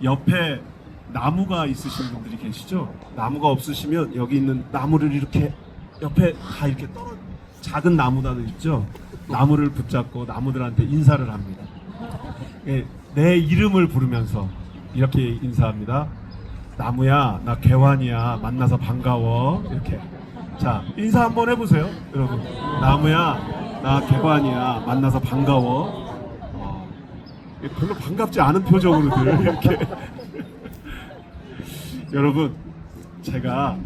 옆에 나무가 있으신 분들이 계시죠? 나무가 없으시면 여기 있는 나무를 이렇게 옆에 다 이렇게 작은 나무들 있죠? 나무를 붙잡고 나무들한테 인사를 합니다. 예, 내 이름을 부르면서 이렇게 인사합니다. 나무야, 나 개환이야, 만나서 반가워. 이렇게. 자, 인사 한번 해보세요, 여러분. 나무야, 나 개환이야, 만나서 반가워. 별로 반갑지 않은 표정으로들 이렇게. 여러분, 제가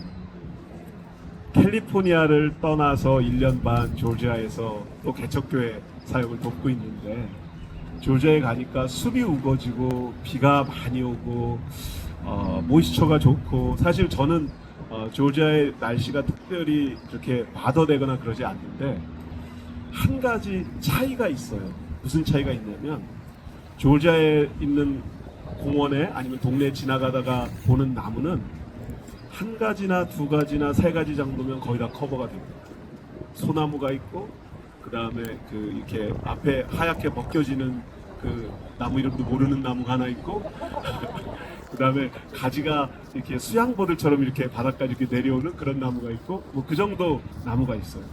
캘리포니아를 떠나서 1년 반 조지아에서 또 개척교회 사역을 돕고 있는데, 조지아에 가니까 숲이 우거지고 비가 많이 오고 모이스처가 좋고, 사실 저는 조지아의 날씨가 특별히 그렇게 마더되거나 그러지 않는데, 한 가지 차이가 있어요. 무슨 차이가 있냐면, 조지아에 있는 공원에 아니면 동네에 지나가다가 보는 나무는 한 가지나 두 가지나 세 가지 정도면 거의 다 커버가 됩니다. 소나무가 있고, 그 다음에 이렇게 앞에 하얗게 벗겨지는 그 나무 이름도 모르는 나무가 하나 있고, 그 다음에 가지가 이렇게 수양버들처럼 이렇게 바닥까지 이렇게 내려오는 그런 나무가 있고, 뭐 그 정도 나무가 있어요.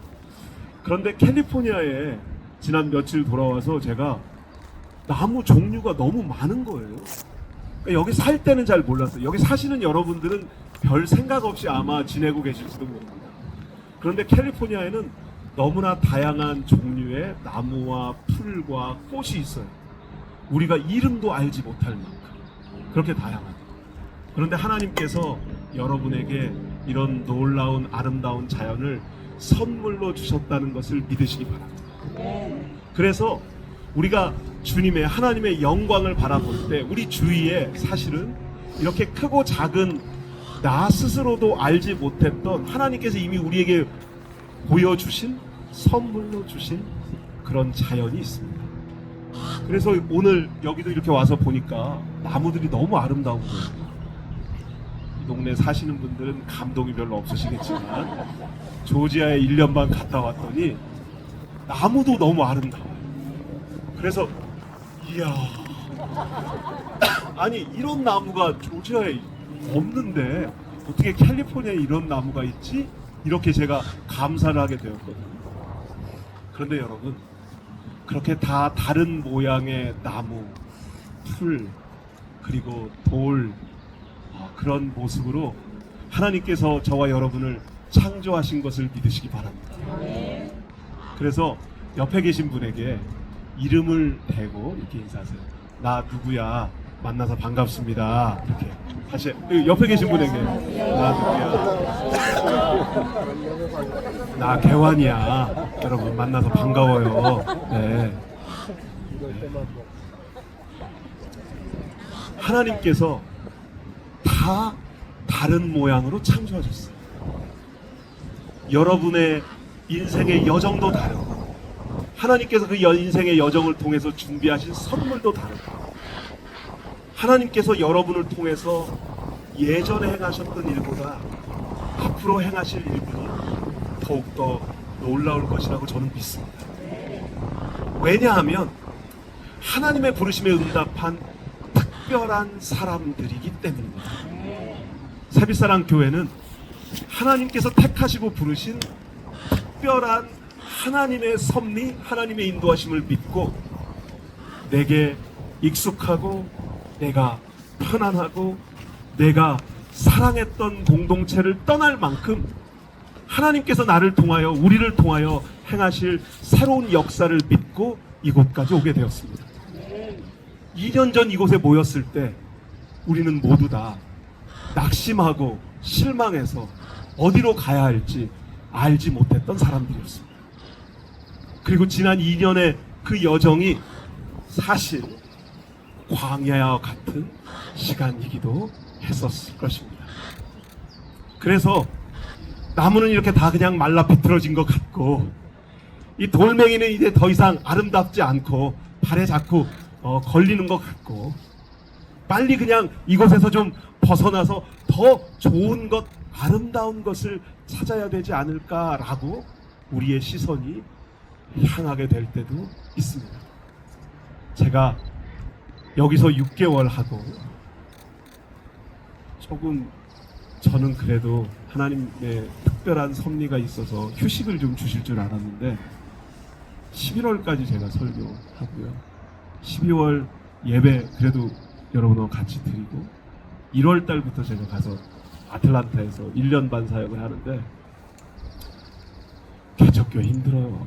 그런데 캘리포니아에 지난 며칠 돌아와서 제가 나무 종류가 너무 많은 거예요. 그러니까 여기 살 때는 잘 몰랐어요. 여기 사시는 여러분들은 별 생각 없이 아마 지내고 계실지도 모릅니다. 그런데 캘리포니아에는 너무나 다양한 종류의 나무와 풀과 꽃이 있어요. 우리가 이름도 알지 못할 만큼 그렇게 다양하다. 그런데 하나님께서 여러분에게 이런 놀라운 아름다운 자연을 선물로 주셨다는 것을 믿으시기 바랍니다. 그래서 우리가 주님의 하나님의 영광을 바라볼 때 우리 주위에 사실은 이렇게 크고 작은 나 스스로도 알지 못했던 하나님께서 이미 우리에게 보여주신 선물로 주신 그런 자연이 있습니다. 그래서 오늘 여기도 이렇게 와서 보니까 나무들이 너무 아름다운 거예요. 이 동네 사시는 분들은 감동이 별로 없으시겠지만 조지아에 1년 반 갔다 왔더니 나무도 너무 아름다워요. 그래서 이야, 아니 이런 나무가 조지아에 없는데 어떻게 캘리포니아에 이런 나무가 있지? 이렇게 제가 감사를 하게 되었거든요. 그런데 여러분, 그렇게 다 다른 모양의 나무, 풀, 그리고 돌, 그런 모습으로 하나님께서 저와 여러분을 창조하신 것을 믿으시기 바랍니다. 그래서 옆에 계신 분에게 이름을 대고 이렇게 인사하세요. 나 누구야, 만나서 반갑습니다. 이렇게 다시 옆에 계신 분에게 나 누구야, 나 개환이야, 여러분 만나서 반가워요. 네. 하나님께서 다 다른 모양으로 창조하셨어요. 여러분의 인생의 여정도 다르고, 하나님께서 그 인생의 여정을 통해서 준비하신 선물도 다르고, 하나님께서 여러분을 통해서 예전에 행하셨던 일보다 앞으로 행하실 일들이 더욱더 놀라울 것이라고 저는 믿습니다. 왜냐하면 하나님의 부르심에 응답한 특별한 사람들이기 때문입니다. 새빛사랑 교회는 하나님께서 택하시고 부르신 특별한 하나님의 섭리, 하나님의 인도하심을 믿고 내게 익숙하고 내가 편안하고 내가 사랑했던 공동체를 떠날 만큼 하나님께서 나를 통하여, 우리를 통하여 행하실 새로운 역사를 믿고 이곳까지 오게 되었습니다. 2년 전 이곳에 모였을 때 우리는 모두 다 낙심하고 실망해서 어디로 가야 할지 알지 못했던 사람들이었습니다. 그리고 지난 2년의 그 여정이 사실 광야와 같은 시간이기도 했었을 것입니다. 그래서 나무는 이렇게 다 그냥 말라 비틀어진 것 같고, 이 돌멩이는 이제 더 이상 아름답지 않고 발에 자꾸 걸리는 것 같고 빨리 그냥 이곳에서 좀 벗어나서 더 좋은 것, 아름다운 것을 찾아야 되지 않을까라고 우리의 시선이 향하게 될 때도 있습니다. 제가 여기서 6개월 하고 조금 저는 그래도 하나님의 특별한 섭리가 있어서 휴식을 좀 주실 줄 알았는데 11월까지 제가 설교하고요. 12월 예배 그래도 여러분하고 같이 드리고 1월 달부터 제가 가서 아틀란타에서 1년 반 사역을 하는데 개척교회 힘들어요.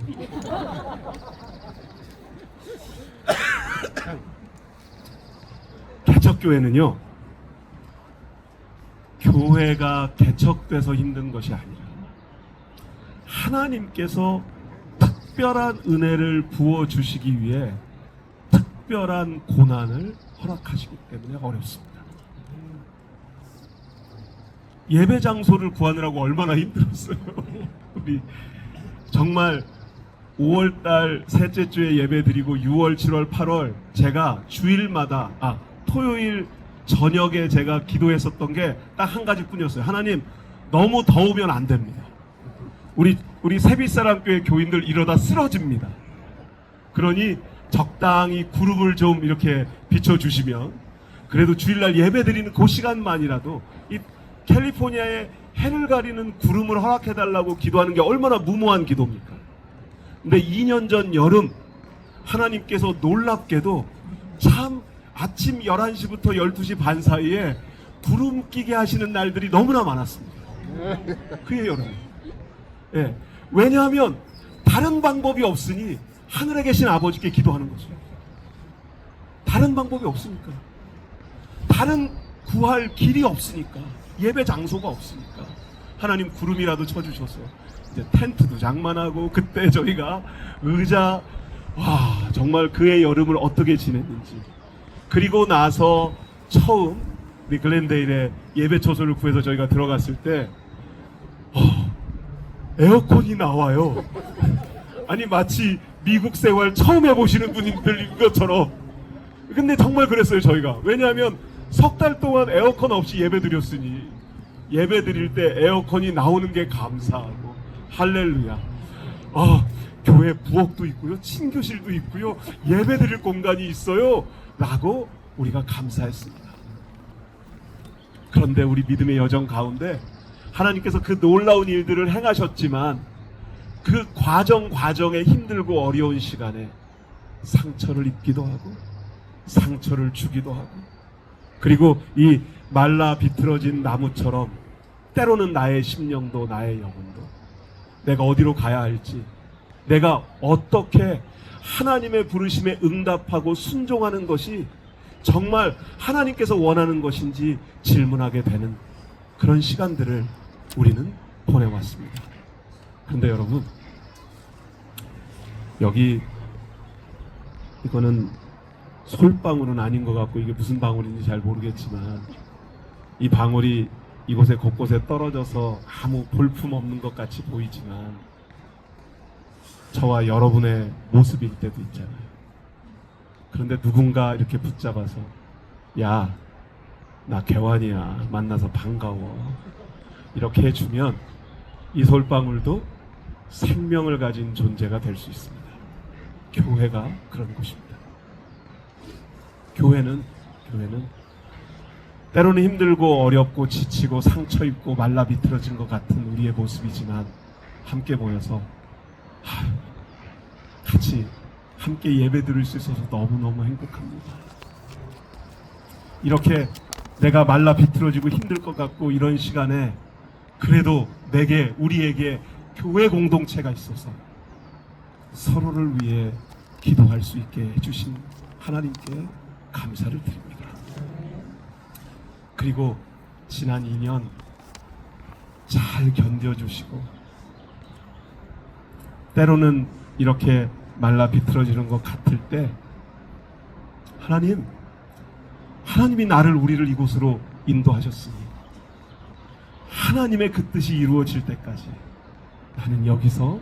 개척교회는요, 교회가 개척돼서 힘든 것이 아니라 하나님께서 특별한 은혜를 부어주시기 위해 특별한 고난을 허락하시기 때문에 어렵습니다. 예배 장소를 구하느라고 얼마나 힘들었어요. 우리 정말 5월달 셋째 주에 예배 드리고 6월, 7월, 8월 제가 주일마다 토요일 저녁에 제가 기도했었던 게 딱 한 가지뿐이었어요. 하나님, 너무 더우면 안 됩니다. 우리 세빛사랑교회 교인들 이러다 쓰러집니다. 그러니 적당히 구름을 좀 이렇게 비춰주시면 그래도 주일날 예배 드리는 그 시간만이라도 이 캘리포니아의 해를 가리는 구름을 허락해달라고 기도하는 게 얼마나 무모한 기도입니까? 근데 2년 전 여름 하나님께서 놀랍게도 참 아침 11시부터 12시 반 사이에 구름 끼게 하시는 날들이 너무나 많았습니다. 그의 여름. 예. 왜냐하면 다른 방법이 없으니 하늘에 계신 아버지께 기도하는 거죠. 다른 방법이 없으니까. 다른 구할 길이 없으니까. 예배 장소가 없으니까. 하나님 구름이라도 쳐주셔서 이제 텐트도 장만하고 그때 저희가 의자 정말 그의 여름을 어떻게 지냈는지. 그리고 나서 처음 우리 글렌데일에 예배 처소를 구해서 저희가 들어갔을 때 에어컨이 나와요. 아니 마치 미국 생활 처음 해보시는 분들인 것처럼. 근데 정말 그랬어요 저희가. 왜냐하면 석 달 동안 에어컨 없이 예배 드렸으니 예배 드릴 때 에어컨이 나오는 게 감사하고 할렐루야. 교회 부엌도 있고요, 친교실도 있고요, 예배 드릴 공간이 있어요 라고 우리가 감사했습니다. 그런데 우리 믿음의 여정 가운데 하나님께서 그 놀라운 일들을 행하셨지만 그 과정에 힘들고 어려운 시간에 상처를 입기도 하고 상처를 주기도 하고, 그리고 이 말라 비틀어진 나무처럼 때로는 나의 심령도 나의 영혼도 내가 어디로 가야 할지, 내가 어떻게 하나님의 부르심에 응답하고 순종하는 것이 정말 하나님께서 원하는 것인지 질문하게 되는 그런 시간들을 우리는 보내왔습니다. 그런데 여러분, 여기 이거는 솔방울은 아닌 것 같고 이게 무슨 방울인지 잘 모르겠지만 이 방울이 이곳에 곳곳에 떨어져서 아무 볼품 없는 것 같이 보이지만 저와 여러분의 모습일 때도 있잖아요. 그런데 누군가 이렇게 붙잡아서 야, 나 개완이야, 만나서 반가워, 이렇게 해주면 이 솔방울도 생명을 가진 존재가 될 수 있습니다. 교회가 그런 곳입니다. 교회는 때로는 힘들고 어렵고 지치고 상처 입고 말라 비틀어진 것 같은 우리의 모습이지만 함께 모여서 같이 함께 예배 드릴 수 있어서 너무너무 행복합니다. 이렇게 내가 말라 비틀어지고 힘들 것 같고 이런 시간에 그래도 우리에게 교회 공동체가 있어서 서로를 위해 기도할 수 있게 해주신 하나님께 감사를 드립니다. 그리고 지난 2년 잘 견뎌주시고 때로는 이렇게 말라 비틀어지는 것 같을 때 하나님이 우리를 이곳으로 인도하셨으니 하나님의 그 뜻이 이루어질 때까지 나는 여기서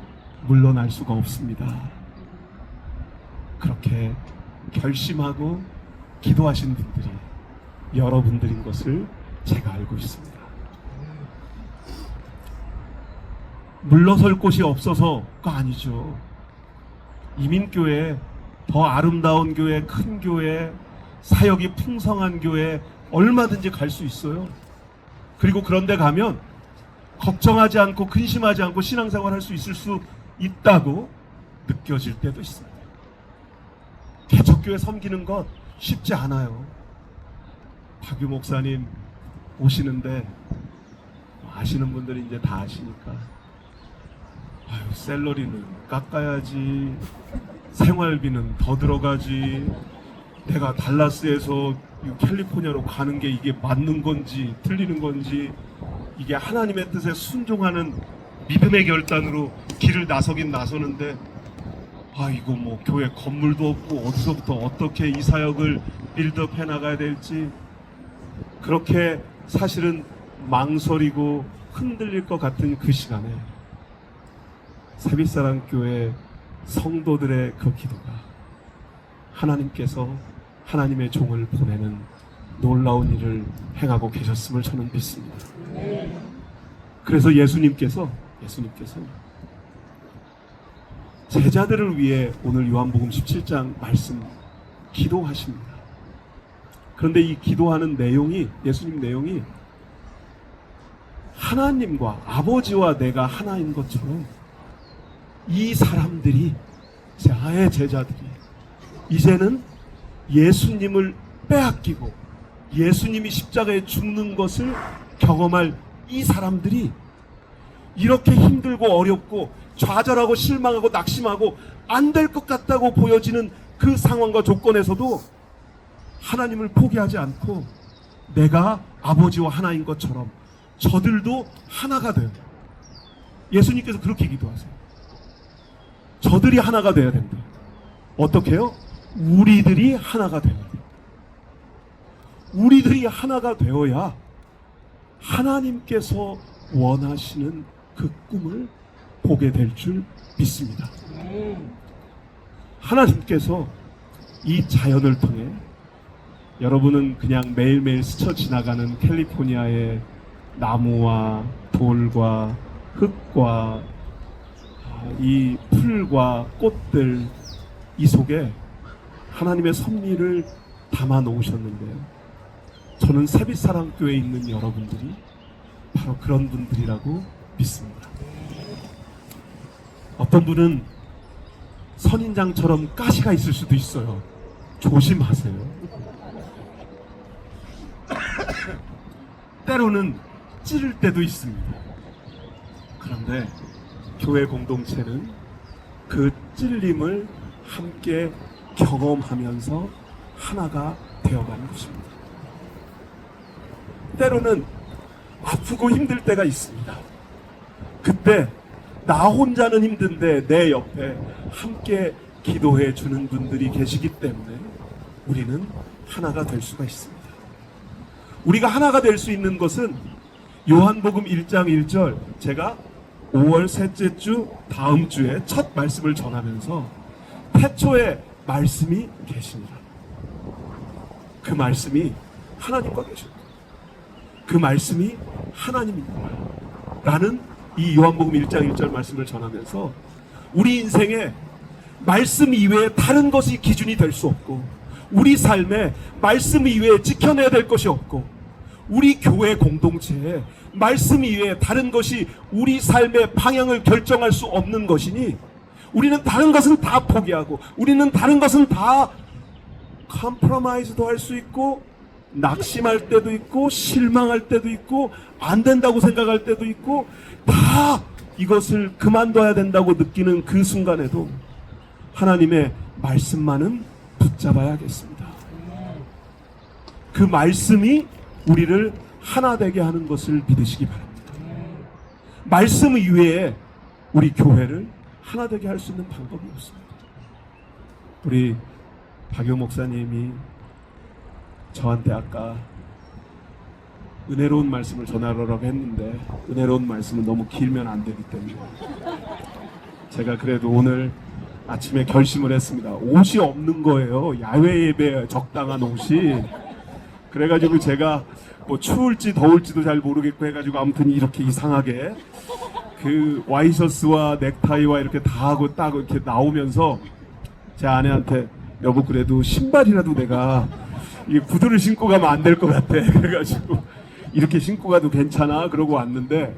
물러날 수가 없습니다. 그렇게 결심하고 기도하신 분들이 여러분들인 것을 제가 알고 있습니다. 물러설 곳이 없어서가 아니죠. 이민교회, 더 아름다운 교회, 큰 교회, 사역이 풍성한 교회 얼마든지 갈 수 있어요. 그리고 그런데 가면 걱정하지 않고 근심하지 않고 신앙생활 할 수 있을 수 있다고 느껴질 때도 있습니다. 개척교회 섬기는 것 쉽지 않아요. 박유 목사님 오시는데 아시는 분들이 이제 다 아시니까 아유, 샐러리는 깎아야지, 생활비는 더 들어가지, 내가 달라스에서 캘리포니아로 가는 게 이게 맞는 건지 틀리는 건지, 이게 하나님의 뜻에 순종하는 믿음의 결단으로 길을 나서긴 나서는데 이거 뭐 교회 건물도 없고 어디서부터 어떻게 이 사역을 빌드업 해 나가야 될지, 그렇게 사실은 망설이고 흔들릴 것 같은 그 시간에 새빛사랑교회 성도들의 그 기도가 하나님께서 하나님의 종을 보내는 놀라운 일을 행하고 계셨음을 저는 믿습니다. 그래서 예수님께서 제자들을 위해 오늘 요한복음 17장 말씀 기도하십니다. 그런데 이 기도하는 내용이, 예수님 내용이 하나님과 아버지와 내가 하나인 것처럼 이 사람들이, 자의 제자들이 이제는 예수님을 빼앗기고 예수님이 십자가에 죽는 것을 경험할 이 사람들이 이렇게 힘들고 어렵고 좌절하고 실망하고 낙심하고 안 될 것 같다고 보여지는 그 상황과 조건에서도 하나님을 포기하지 않고 내가 아버지와 하나인 것처럼 저들도 하나가 돼요. 예수님께서 그렇게 기도하세요. 저들이 하나가 돼야 된다. 어떻게 해요? 우리들이 하나가 돼야 돼요. 우리들이 하나가 되어야 하나님께서 원하시는 그 꿈을 보게 될 줄 믿습니다. 하나님께서 이 자연을 통해, 여러분은 그냥 매일매일 스쳐 지나가는 캘리포니아의 나무와 돌과 흙과 이 풀과 꽃들, 이 속에 하나님의 섭리를 담아 놓으셨는데요, 저는 새빛사랑교회에 있는 여러분들이 바로 그런 분들이라고 믿습니다. 어떤 분은 선인장처럼 가시가 있을 수도 있어요. 조심하세요. 때로는 찌를 때도 있습니다. 그런데 교회 공동체는 그 찔림을 함께 경험하면서 하나가 되어가는 것입니다. 때로는 아프고 힘들 때가 있습니다. 그때 나 혼자는 힘든데 내 옆에 함께 기도해 주는 분들이 계시기 때문에 우리는 하나가 될 수가 있습니다. 우리가 하나가 될 수 있는 것은 요한복음 1장 1절, 제가 5월 셋째 주 다음 주에 첫 말씀을 전하면서 태초에 말씀이 계시니라, 그 말씀이 하나님과 계십니다. 그 말씀이 하나님입니다 라는 이 요한복음 1장 1절 말씀을 전하면서 우리 인생에 말씀 이외에 다른 것이 기준이 될 수 없고, 우리 삶에 말씀 이외에 지켜내야 될 것이 없고, 우리 교회 공동체에 말씀 이외에 다른 것이 우리 삶의 방향을 결정할 수 없는 것이니 우리는 다른 것은 다 포기하고, 우리는 다른 것은 다 컴프로마이즈도 할 수 있고, 낙심할 때도 있고, 실망할 때도 있고, 안 된다고 생각할 때도 있고, 다 이것을 그만둬야 된다고 느끼는 그 순간에도 하나님의 말씀만은 붙잡아야겠습니다. 그 말씀이 우리를 하나 되게 하는 것을 믿으시기 바랍니다. 말씀 이외에 우리 교회를 하나 되게 할 수 있는 방법이 없습니다. 우리 박유 목사님이 저한테 아까 은혜로운 말씀을 전하라고 했는데, 은혜로운 말씀은 너무 길면 안 되기 때문에 제가 그래도 오늘 아침에 결심을 했습니다. 옷이 없는 거예요. 야외 예배에 적당한 옷이. 그래가지고 제가 뭐 추울지 더울지도 잘 모르겠고 해가지고 아무튼 이렇게 이상하게 그 와이셔츠와 넥타이와 이렇게 다 하고 딱 이렇게 나오면서 제 아내한테 여보 그래도 신발이라도 내가 이게 구두를 신고 가면 안 될 것 같아. 그래가지고 이렇게 신고 가도 괜찮아 그러고 왔는데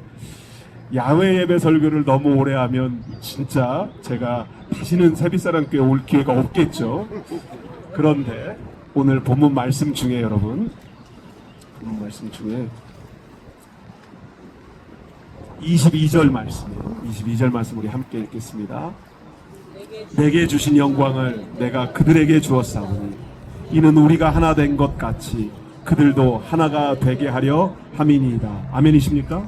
야외 예배 설교를 너무 오래 하면 진짜 제가 다시는 세빛사랑교회 올 기회가 없겠죠. 그런데 오늘 본문 말씀 중에 여러분 본문 말씀 중에 22절 말씀이에요. 22절 말씀 우리 함께 읽겠습니다. 내게 주신 영광을 내가 그들에게 주었사오니 이는 우리가 하나 된 것 같이 그들도 하나가 되게 하려 함이니이다. 아멘이십니까?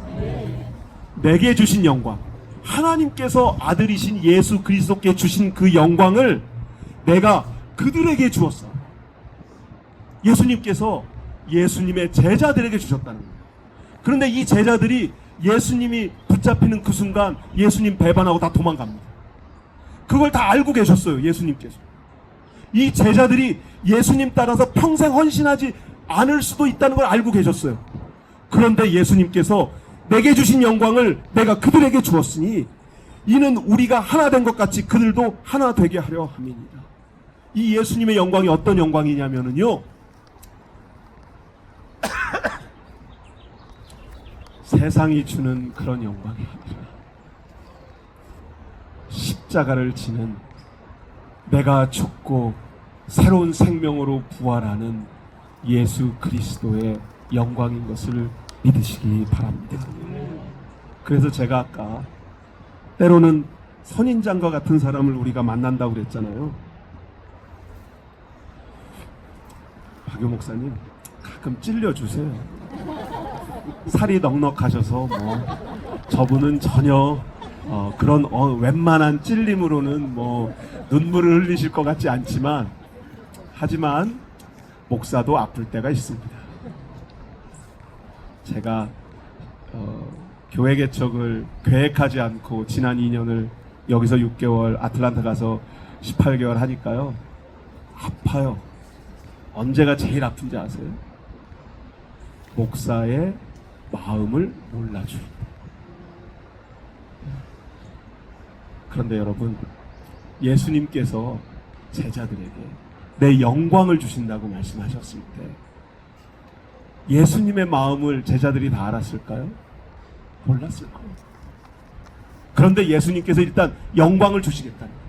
내게 주신 영광, 하나님께서 아들이신 예수 그리스도께 주신 그 영광을 내가 그들에게 주었어. 예수님께서 예수님의 제자들에게 주셨다는 거예요. 그런데 이 제자들이 예수님이 붙잡히는 그 순간 예수님 배반하고 다 도망갑니다. 그걸 다 알고 계셨어요. 예수님께서. 이 제자들이 예수님 따라서 평생 헌신하지 않을 수도 있다는 걸 알고 계셨어요. 그런데 예수님께서 내게 주신 영광을 내가 그들에게 주었으니 이는 우리가 하나 된 것 같이 그들도 하나 되게 하려 함이니이다. 이 예수님의 영광이 어떤 영광이냐면요, 세상이 주는 그런 영광이 아니라 십자가를 지는 내가 죽고 새로운 생명으로 부활하는 예수 그리스도의 영광인 것을 믿으시기 바랍니다. 그래서 제가 아까 때로는 선인장과 같은 사람을 우리가 만난다고 그랬잖아요. 박유 목사님 가끔 찔려주세요. 살이 넉넉하셔서 뭐 저분은 전혀 그런 웬만한 찔림으로는 뭐 눈물을 흘리실 것 같지 않지만 하지만 목사도 아플 때가 있습니다. 제가 교회 개척을 계획하지 않고 지난 2년을 여기서 6개월 아틀란타 가서 18개월 하니까요 아파요. 언제가 제일 아픈지 아세요? 목사의 마음을 몰라줄 때. 그런데 여러분, 예수님께서 제자들에게 내 영광을 주신다고 말씀하셨을 때 예수님의 마음을 제자들이 다 알았을까요? 몰랐을 거예요. 그런데 예수님께서 일단 영광을 주시겠다는 거예요.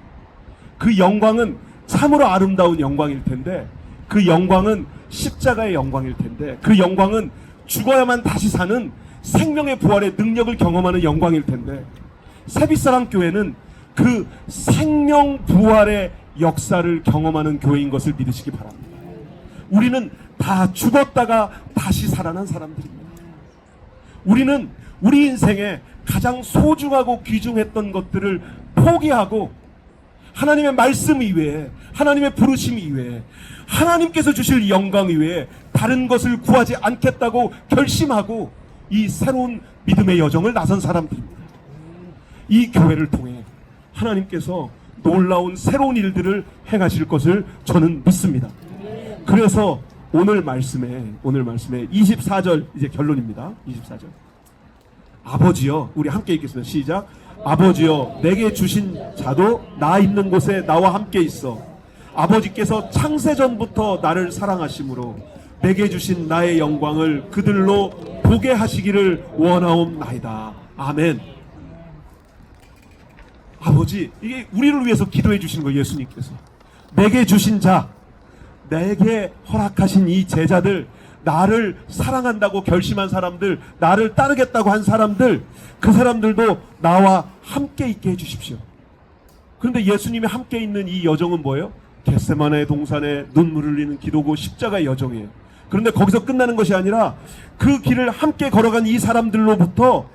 그 영광은 참으로 아름다운 영광일 텐데, 그 영광은 십자가의 영광일 텐데, 그 영광은 죽어야만 다시 사는 생명의 부활의 능력을 경험하는 영광일 텐데, 세빛사랑교회는 그 생명 부활의 역사를 경험하는 교회인 것을 믿으시기 바랍니다. 우리는 다 죽었다가 다시 살아난 사람들입니다. 우리는 우리 인생에 가장 소중하고 귀중했던 것들을 포기하고 하나님의 말씀 이외에, 하나님의 부르심 이외에, 하나님께서 주실 영광 이외에 다른 것을 구하지 않겠다고 결심하고 이 새로운 믿음의 여정을 나선 사람들입니다. 이 교회를 통해 하나님께서 놀라운 새로운 일들을 행하실 것을 저는 믿습니다. 그래서 오늘 말씀에 24절 이제 결론입니다. 24절. 아버지여, 우리 함께 읽겠습니다. 시작. 아버지여, 내게 주신 자도 나 있는 곳에 나와 함께 있어. 아버지께서 창세전부터 나를 사랑하심으로 내게 주신 나의 영광을 그들로 보게 하시기를 원하옵나이다. 아멘. 아버지, 이게 우리를 위해서 기도해 주신 거예요. 예수님께서 내게 주신 자, 내게 허락하신 이 제자들, 나를 사랑한다고 결심한 사람들, 나를 따르겠다고 한 사람들, 그 사람들도 나와 함께 있게 해주십시오. 그런데 예수님이 함께 있는 이 여정은 뭐예요? 겟세마네 동산에 눈물 흘리는 기도고 십자가의 여정이에요. 그런데 거기서 끝나는 것이 아니라 그 길을 함께 걸어간 이 사람들로부터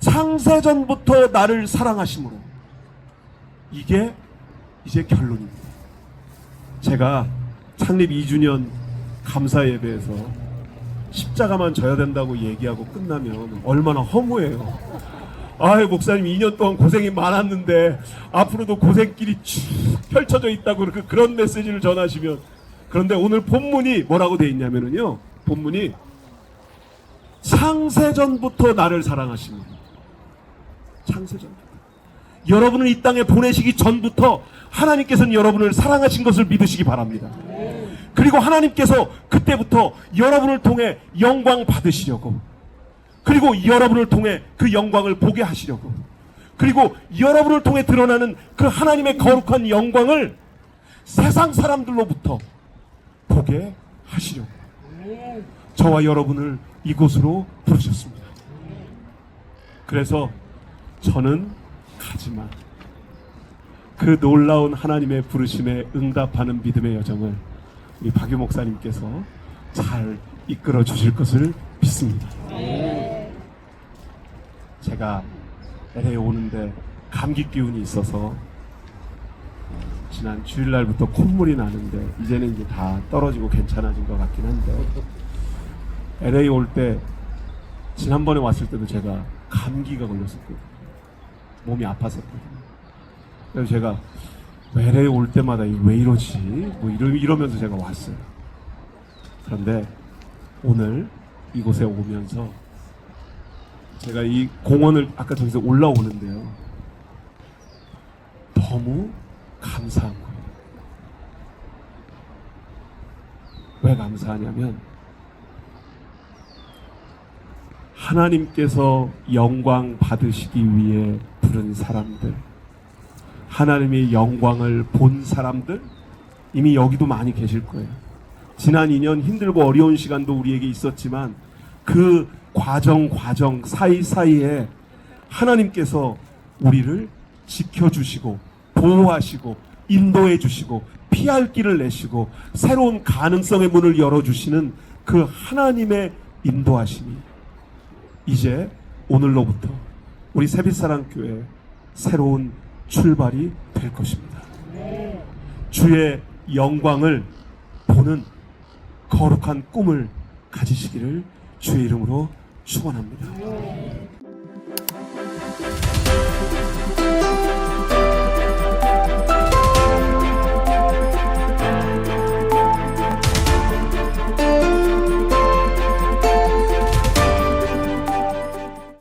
창세전부터 나를 사랑하심으로, 이게 이제 결론입니다. 제가 창립 2주년 감사 예배에서 십자가만 져야 된다고 얘기하고 끝나면 얼마나 허무해요. 아유 목사님 2년 동안 고생이 많았는데 앞으로도 고생길이 쭉 펼쳐져 있다고 그런 메시지를 전하시면, 그런데 오늘 본문이 뭐라고 돼 있냐면요, 본문이 창세전부터 나를 사랑하십니다. 창세전부터. 여러분을 이 땅에 보내시기 전부터 하나님께서는 여러분을 사랑하신 것을 믿으시기 바랍니다. 그리고 하나님께서 그때부터 여러분을 통해 영광 받으시려고, 그리고 여러분을 통해 그 영광을 보게 하시려고, 그리고 여러분을 통해 드러나는 그 하나님의 거룩한 영광을 세상 사람들로부터 보게 하시려고 저와 여러분을 이곳으로 부르셨습니다. 그래서 저는 가지만 그 놀라운 하나님의 부르심에 응답하는 믿음의 여정을 우리 박유 목사님께서 잘 이끌어 주실 것을 믿습니다. 제가 LA 오는데 감기 기운이 있어서 지난 주일날부터 콧물이 나는데 이제는 이제 다 떨어지고 괜찮아진 것 같긴 한데, LA 올 때 지난번에 왔을 때도 제가 감기가 걸렸었거든요. 몸이 아팠었거든요. 그래서 제가 LA 올 때마다 왜 이러지? 뭐 이러면서 제가 왔어요. 그런데 오늘 이곳에 오면서 제가 이 공원을 아까 저기서 올라오는데요, 너무 감사한 거예요. 왜 감사하냐면 하나님께서 영광 받으시기 위해 부른 사람들, 하나님의 영광을 본 사람들 이미 여기도 많이 계실 거예요. 지난 2년 힘들고 어려운 시간도 우리에게 있었지만 그 과정 사이사이에 하나님께서 우리를 지켜주시고 보호하시고 인도해 주시고 피할 길을 내시고 새로운 가능성의 문을 열어주시는 그 하나님의 인도하심이 이제 오늘로부터 우리 새빛사랑교회 새로운 출발이 될 것입니다. 주의 영광을 보는 거룩한 꿈을 가지시기를 주의 이름으로 축원합니다.